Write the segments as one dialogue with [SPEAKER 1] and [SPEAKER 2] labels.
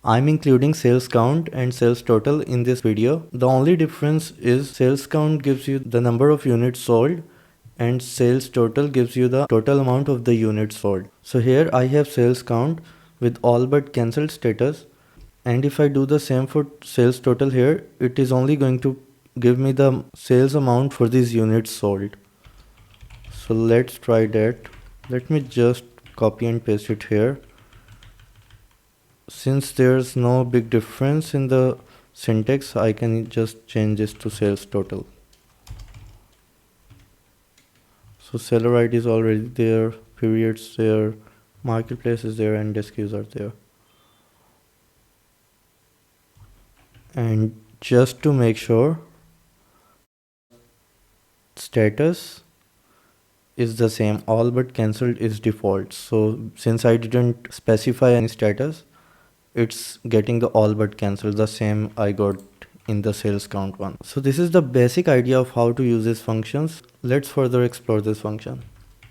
[SPEAKER 1] I'm including sales count and sales total in this video. The only difference is sales count gives you the number of units sold and sales total gives you the total amount of the units sold. So here I have sales count with all but cancelled status, and if I do the same for sales total here, it is only going to give me the sales amount for these units sold. So let's try that. Let me just copy and paste it here. Since there's no big difference in the syntax, I can just change this to sales total. So seller ID is already there, periods there, marketplace is there, and SKUs are there. And just to make sure, status is the same, all but cancelled is default. So since I didn't specify any status, it's getting the all but cancelled, the same I got in the sales count one. So this is the basic idea of how to use these functions. Let's further explore this function.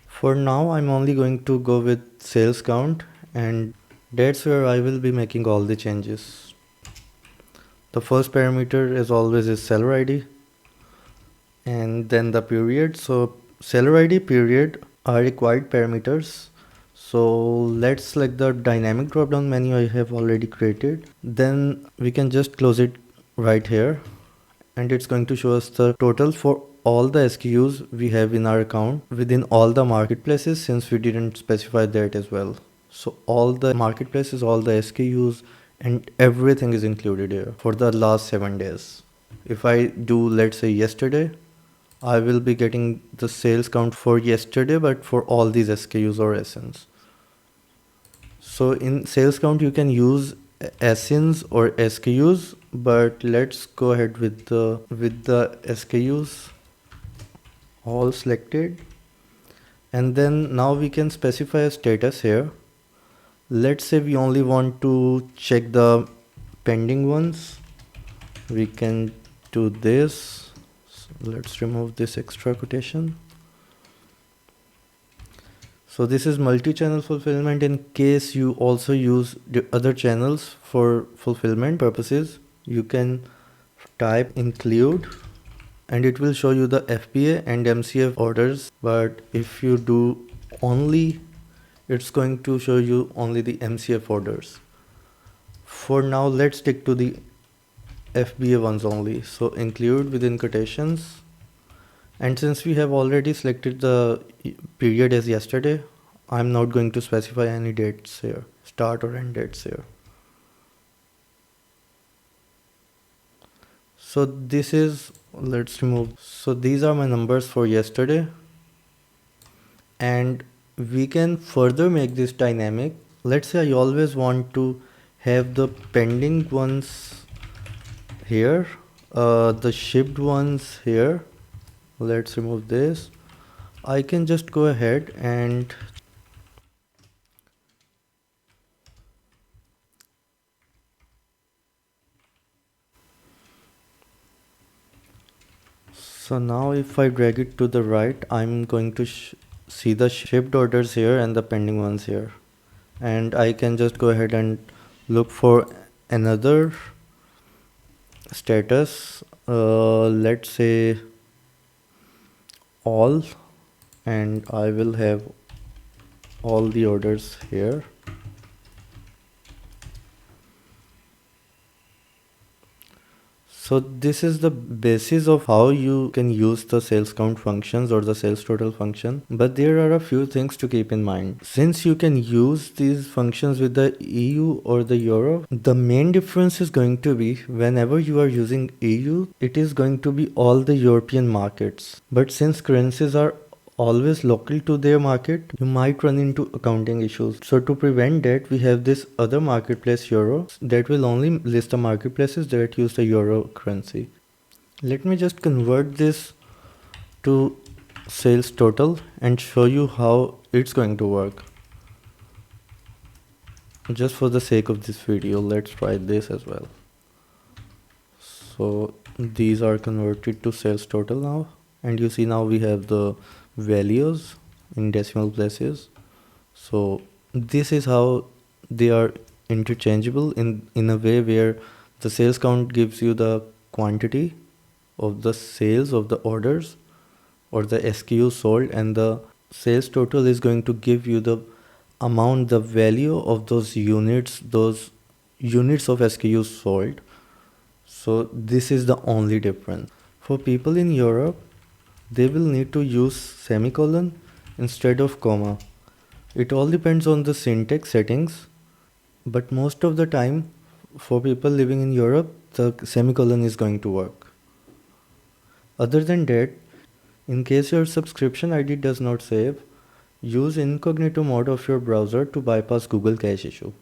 [SPEAKER 1] For now, I'm only going to go with sales count, and that's where I will be making all the changes. The first parameter as always is seller ID, and then the period. So seller ID, period are required parameters. So let's select the dynamic drop down menu I have already created. Then we can just close it right here, and it's going to show us the total for all the SKUs we have in our account within all the marketplaces, since we didn't specify that as well. So all the marketplaces, all the SKUs, and everything is included here for the last 7 days. If I do, let's say yesterday, I will be getting the sales count for yesterday, but for all these SKUs or SNs. So in sales count you can use SNs or SKUs, but let's go ahead with the SKUs all selected. And then now we can specify a status here. Let's say we only want to check the pending ones. We can do this. So let's remove this extra quotation. So this is multi-channel fulfillment. In case you also use the other channels for fulfillment purposes, you can type include and it will show you the FBA and MCF orders. But if you do only, it's going to show you only the MCF orders. For now, let's stick to the FBA ones only. So include within quotations. And since we have already selected the period as yesterday, I'm not going to specify any dates here, start or end dates here. So this is, let's remove. So these are my numbers for yesterday. And we can further make this dynamic. Let's say I always want to have the pending ones here, the shipped ones here. Let's remove this. I can just go ahead and so now if I drag it to the right, I'm going to see the shipped orders here and the pending ones here. And I can just go ahead and look for another status. Let's say all, and I will have all the orders here. So this is the basis of how you can use the sales count functions or the sales total function. But there are a few things to keep in mind. Since you can use these functions with the EU or the Euro, the main difference is going to be whenever you are using EU, it is going to be all the European markets. But since currencies are always local to their market, you might run into accounting issues. So to prevent that, we have this other marketplace Euro that will only list the marketplaces that use the Euro currency. Let me just convert this to sales total and show you how it's going to work. Just for the sake of this video, let's try this as well. So these are converted to sales total now, and you see now we have the values in decimal places. So this is how they are interchangeable in a way where the sales count gives you the quantity of the sales of the orders or the SKUs sold, and the sales total is going to give you the amount, the value of those units of SKUs sold. So this is the only difference. For people in Europe, they will need to use semicolon instead of comma. It all depends on the syntax settings, but most of the time for people living in Europe, the semicolon is going to work. Other than that, in case your subscription ID does not save, use incognito mode of your browser to bypass Google cache issue.